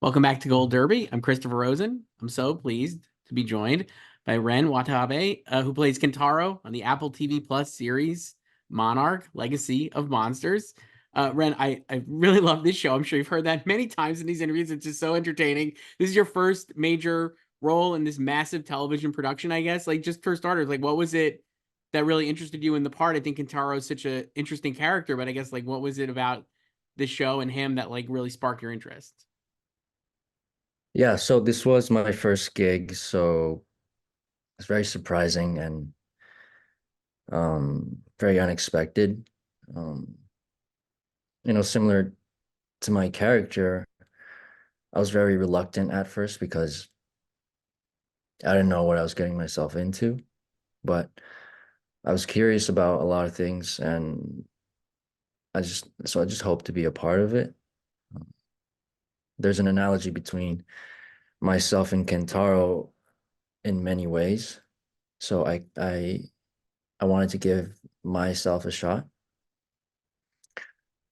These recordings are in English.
Welcome back to Gold Derby. I'm Christopher Rosen. I'm so pleased to be joined by Ren Watabe, who plays Kentaro on the Apple TV Plus series Monarch: Legacy of Monsters. Ren, I really love this show. I'm sure you've heard that many times in these interviews. It's just so entertaining. This is your first major role in this massive television production, I guess. Like, just for starters, like, what was it that really interested you in the part? I think Kentaro is such an interesting character, but I guess, like, what was it about this show and him that, like, really sparked your interest? Yeah, so this was my first gig, so it's very surprising and very unexpected. Um, Similar to my character, I was very reluctant at first because I didn't know what I was getting myself into, but I was curious about a lot of things and I just hope to be a part of it. There's an analogy between myself and Kentaro in many ways. So I wanted to give myself a shot.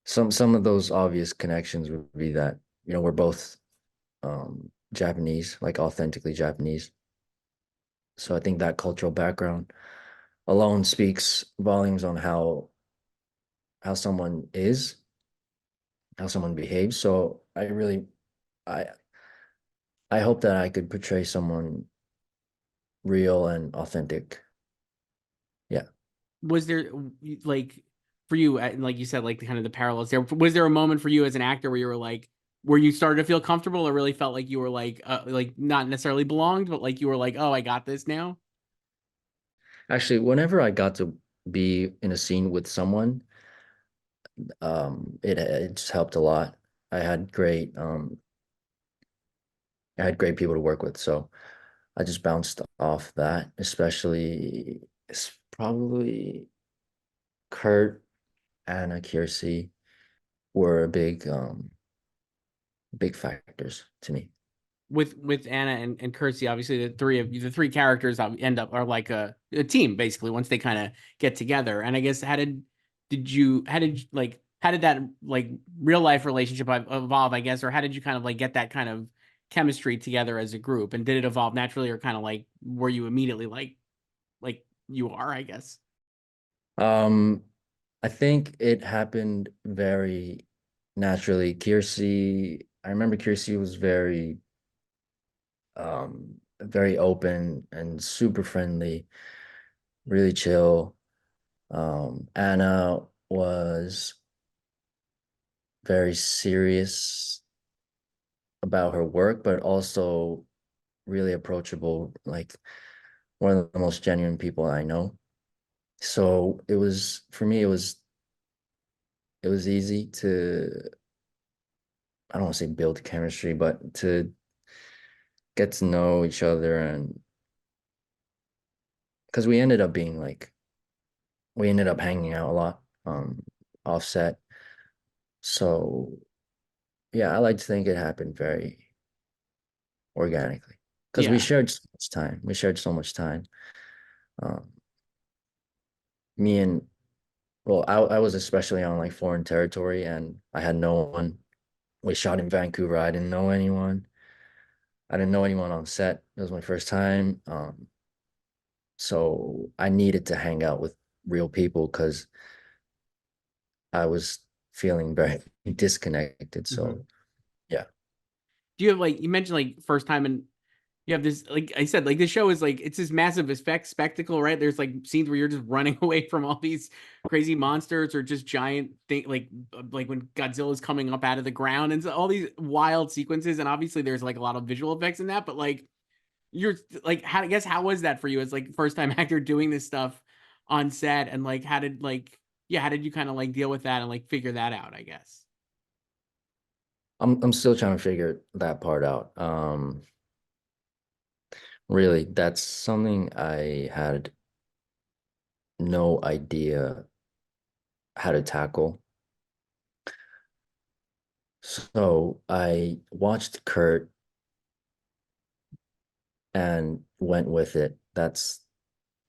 Some of those obvious connections would be that, we're both Japanese, like authentically Japanese. So I think that cultural background alone speaks volumes on how someone is, how someone behaves. So I I hope that I could portray someone real and authentic. Yeah. Was there, like, for you, like you said, like the kind of the parallels there, was there a moment for you as an actor where you were like, where you started to feel comfortable or really felt like you were like not necessarily belonged, but like you were like, oh, I got this now? Actually, whenever I got to be in a scene with someone, it just helped a lot. I had great I had great people to work with, so I just bounced off that. Especially, it's probably Kurt and Kiersey were big factors to me. With Anna and Kirsty, obviously the three characters end up are like a team basically once they kind of get together. And I guess how did that like real life relationship evolve, I guess, or how did you kind of like get that kind of chemistry together as a group? And did it evolve naturally, or kind of like were you immediately like you are, I guess? Um, I think it happened very naturally. I remember Kiersey was very open and super friendly, really chill. Anna was very serious about her work, but also really approachable, like one of the most genuine people I know. So it was for me, it was easy to, I don't want to say build chemistry, but to get to know each other. And because we ended up hanging out a lot, offset. So yeah, I like to think it happened very organically because we Yeah. shared so much time. We shared so much time. Um, me and well, I was especially on like foreign territory and I had no one. We shot in Vancouver. I didn't know anyone. I didn't know anyone on set. It was my first time. So I needed to hang out with real people because I was feeling very disconnected. Mhm. So yeah. Do you have like you mentioned like first time and you have this, like I said, like this show is like it's this massive effect spectacle, right? There's like scenes where you're just running away from all these crazy monsters or just giant thing, like when Godzilla's coming up out of the ground and so all these wild sequences. And obviously, there's like a lot of visual effects in that. But like you're like, how I guess how was that for you as like first time actor doing this stuff on set? And like how did like yeah, how did you kind of like deal with that and like figure that out? I guess. I'm still trying to figure that part out. Really, that's something I had no idea how to tackle. So I watched Kurt and went with it. That's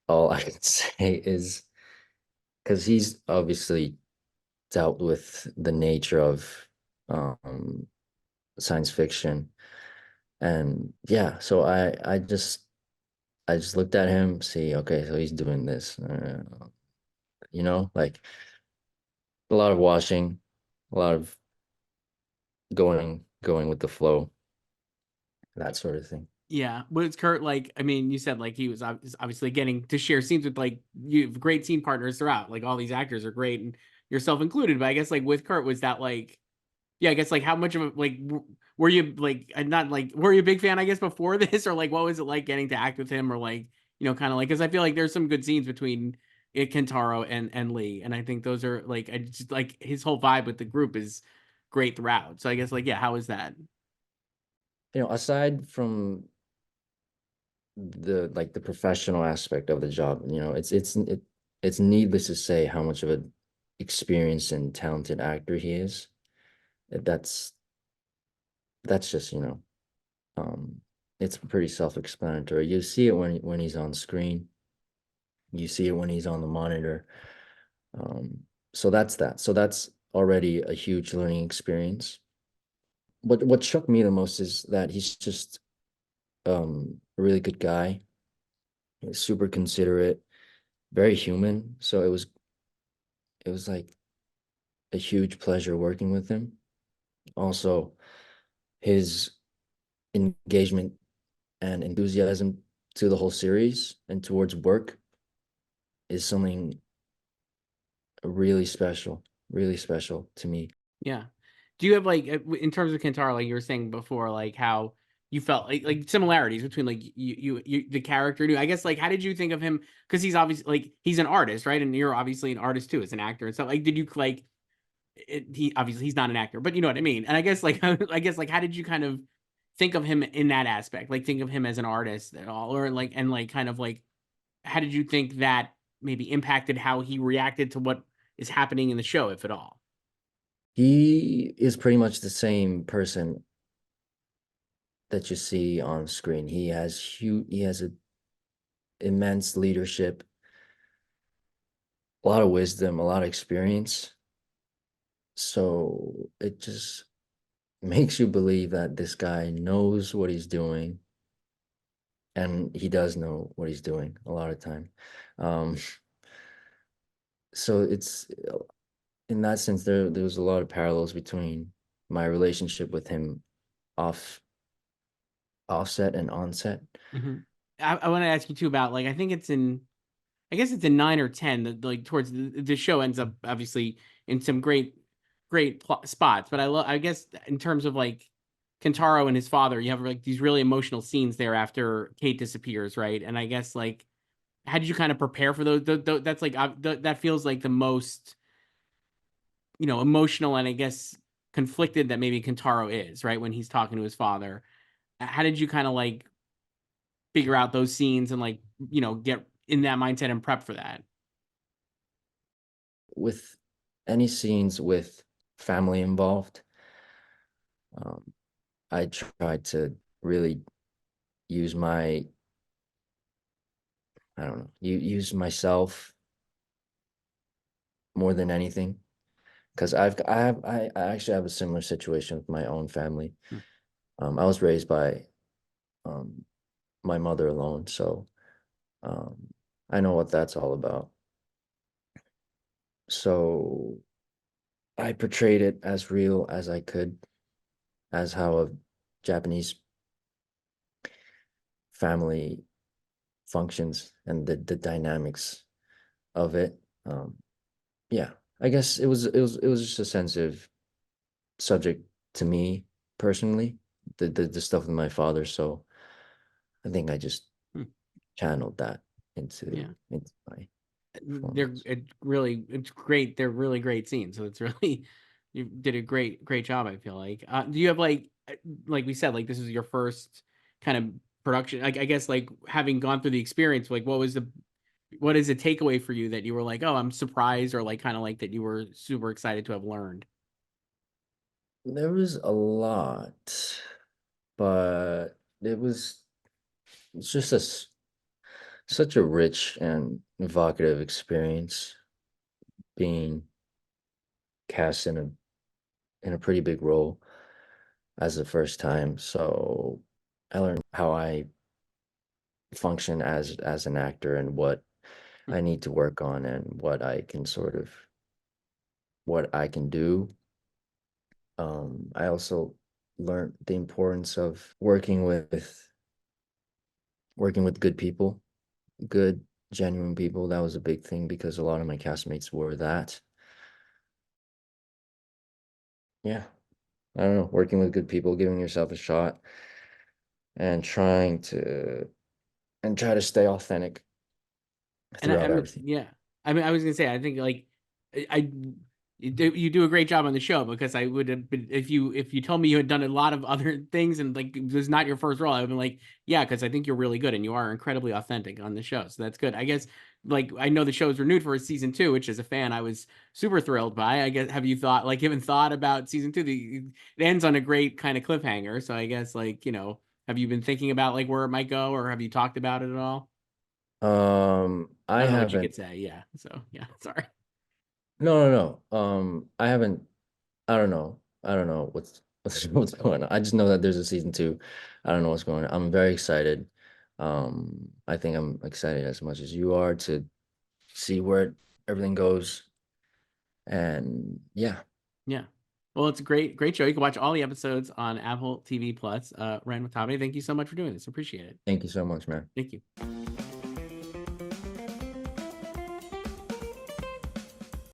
all I can say is because he's obviously dealt with the nature of um science fiction. And yeah, so I just looked at him, see, okay, so he's doing this. Like a lot of watching, a lot of going with the flow, that sort of thing. Yeah, but it's Kurt like? I mean, you said like he was obviously getting to share scenes with like you have great scene partners throughout. Like all these actors are great, and yourself included. But I guess like with Kurt, was that like, yeah, I guess like how much of a like were you like not like were you a big fan? I guess before this, or like what was it like getting to act with him, or like kind of like because I feel like there's some good scenes between Kentaro and Lee, and I think those are like I just like his whole vibe with the group is great throughout. So I guess like yeah, how is that? Aside from the professional aspect of the job, it's needless to say how much of an experienced and talented actor he is. That's that's just, um, it's pretty self-explanatory. You see it when he's on screen. You see it when he's on the monitor. Um, so that's that. So that's already a huge learning experience. What shook me the most is that he's just a really good guy. He's super considerate, very human. So it was like a huge pleasure working with him. Also, his engagement and enthusiasm to the whole series and towards work is something really special to me. Yeah. Do you have like in terms of Kentaro, like you were saying before, like how you felt like similarities between like you the character? I guess like how did you think of him? Because he's obviously like he's an artist, right? And you're obviously an artist too, as an actor and stuff. Like, did you like he obviously he's not an actor, but you know what I mean? And I guess like I guess like how did you kind of think of him in that aspect? Like think of him as an artist at all, or like and like kind of like how did you think that maybe impacted how he reacted to what is happening in the show, if at all? He is pretty much the same person that you see on screen. He has a immense leadership, a lot of wisdom, a lot of experience. So it just makes you believe that this guy knows what he's doing, and he does know what he's doing a lot of time. Um, so it's in that sense there was a lot of parallels between my relationship with him off offset and onset. Hmm. I want to ask you too about like I think it's in I guess it's in 9 or 10 that like towards the show ends up obviously in some great spots. But I guess in terms of like Kentaro and his father, you have like these really emotional scenes there after Kate disappears, right? And I guess like how did you kind of prepare for those? That's like that feels like the most emotional and I guess conflicted that maybe Kentaro is right when he's talking to his father. How did you kind of like figure out those scenes and like get in that mindset and prep for that? With any scenes with family involved, um, I tried to really use my I don't know, use myself more than anything, because I actually have a similar situation with my own family. Hmm. I was raised by um, my mother alone, so um, I know what that's all about. So I portrayed it as real as I could, as how a Japanese family functions and the dynamics of it. Um, yeah, I guess it was just a sensitive subject to me personally, the stuff with my father. So I think I just Hmm. channeled that into Yeah. into my They're performance. it's great. They're really great scenes. So it's really you did a great job, I feel like. Do you have like we said, like this is your first kind of production. Like I guess like having gone through the experience, like what is a takeaway for you that you were like, oh, I'm surprised or like kind of like that you were super excited to have learned? There was a lot, but it's just such a rich and evocative experience being cast in a pretty big role. as the first time. So I learned how I function as an actor and what I need to work on and what I can do. I also learned the importance of working with good people, good, genuine people. That was a big thing because a lot of my castmates were that. Yeah, I don't know, working with good people, giving yourself a shot, and try to stay authentic And I throughout mean, everything. yeah. I mean, I was gonna say, I think like I you do a great job on the show because I would have been if you told me you had done a lot of other things and like it was not your first role, I would have been like, yeah, because I think you're really good and you are incredibly authentic on the show. So that's good. I guess like I know the show is renewed for a season two, which as a fan I was super thrilled by. I guess have you thought like even thought about season two? It ends on a great kind of cliffhanger. So I guess like, have you been thinking about like where it might go or have you talked about it at all? I I don't know what you haven't. could say. Yeah. So yeah, sorry. No, no, no. I haven't. I don't know. I don't know what's going on. I just know that there's a season two. I don't know what's going on. I'm very excited. I think I'm excited as much as you are to see where everything goes. And yeah, Yeah. Well, it's a great show. You can watch all the episodes on Apple TV Plus. Ren Watabe, thank you so much for doing this. Appreciate it. thank you so much, man. Thank you.